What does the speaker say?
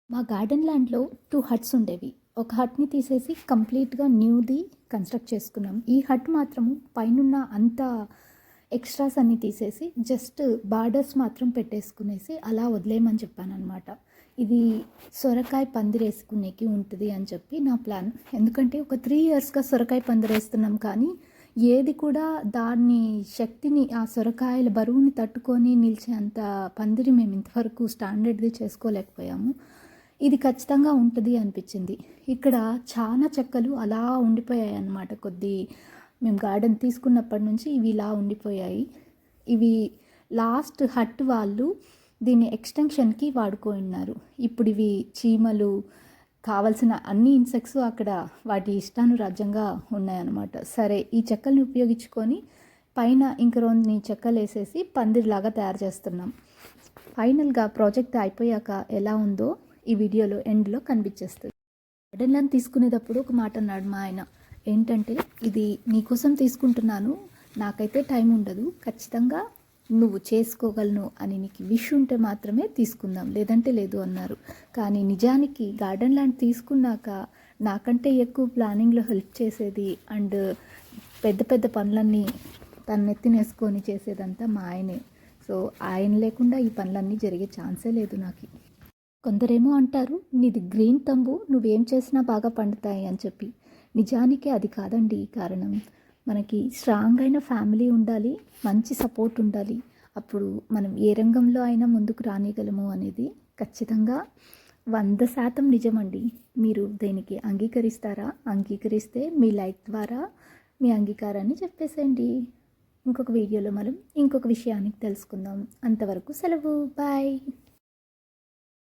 మా గార్డెన్ ల్యాండ్‌లో 2 హట్స్ ఉండేవి. ఒక హట్‌ని తీసేసి కంప్లీట్‌గా న్యూది కన్‌స్ట్రక్ట్ చేసుకున్నాం. ఈ హట్ మాత్రము పైనున్న అంత ఎక్స్‌ట్రాస్ అన్నీ తీసేసి జస్ట్ బార్డర్స్ మాత్రం పెట్టేసుకునేసి అలా వదిలేయమని చెప్పాననమాట. ఇది సొరకాయ పందిరేసుకునేకి ఉంటది అని చెప్పి నా ప్లాన్. ఎందుకంటే ఒక 3 ఇయర్స్‌గా సొరకాయ పందిరేస్తున్నాం కానీ ఏది కూడా దాన్ని శక్తిని ఆ సొరకాయల బరువుని తట్టుకొని నిలిచే అంత పందిరి మేము ఇంతవరకు స్టాండర్డ్‌ది చేసుకోలేకపోయాము. ఇది ఖచ్చితంగా ఉంటది అనిపించింది. ఇక్కడ చాలా చెక్కలు అలా ఉండిపోయాయన్నమాట. మేము గార్డెన్ తీసుకున్నప్పటి నుంచి ఇవి ఇలా ఉండిపోయాయి. ఇవి లాస్ట్ హట్ వాళ్ళు దీన్ని ఎక్స్‌టెన్షన్‌కి వాడుకోనున్నారు. ఇప్పుడు ఇవి చీమలు కావాల్సిన అన్ని ఇన్సెక్ట్స్ అక్కడ వాటి ఇష్టానురాజ్యంగా ఉన్నాయన్నమాట. సరే ఈ చెక్కల్ని ఉపయోగించుకొని పైన ఇంక 2 చెక్కలేసేసి పందిరిలాగా తయారు చేస్తున్నాం. ఫైనల్‌గా ప్రాజెక్ట్ అయిపోయాక ఎలా ఉందో ఈ వీడియోలో ఎండ్‌లో కనిపించేస్తుంది. గార్డెన్ తీసుకునేటప్పుడు ఒక మాట అన్నాడు మా ఆయన. ఏంటంటే, ఇది నీకోసం తీసుకుంటున్నాను, నాకైతే టైం ఉండదు, ఖచ్చితంగా నువ్వు చేసుకోగలను అని నీకు విష్ ఉంటే మాత్రమే తీసుకుందాం, లేదంటే లేదు అన్నారు. కానీ నిజానికి గార్డెన్ ల్యాండ్ తీసుకున్నాక నాకంటే ఎక్కువ ప్లానింగ్లో హెల్ప్ చేసేది అండ్ పెద్ద పెద్ద పనులన్నీ తన నెత్తినేసుకొని చేసేదంతా మా ఆయనే. సో ఆయన లేకుండా ఈ పనులన్నీ జరిగే ఛాన్సే లేదు నాకు. కొందరేమో అంటారు, నీది గ్రీన్ తంబు, నువ్వేం చేసినా బాగా పండుతాయి అని చెప్పి. నిజానికి అది కాదండి కారణం. మనకి స్ట్రాంగ్ అయిన ఫ్యామిలీ ఉండాలి, మంచి సపోర్ట్ ఉండాలి. అప్పుడు మనం ఏ రంగంలో అయినా ముందుకు రానిగలము అనేది ఖచ్చితంగా 100% నిజమండి. మీరు దీనికి అంగీకరిస్తారా? అంగీకరిస్తే మీ లైక్ ద్వారా మీ అంగీకారాన్ని చెప్పేసేయండి. ఇంకొక వీడియోలో మనం ఇంకొక విషయానికి తెలుసుకుందాం. అంతవరకు సెలవు. బాయ్.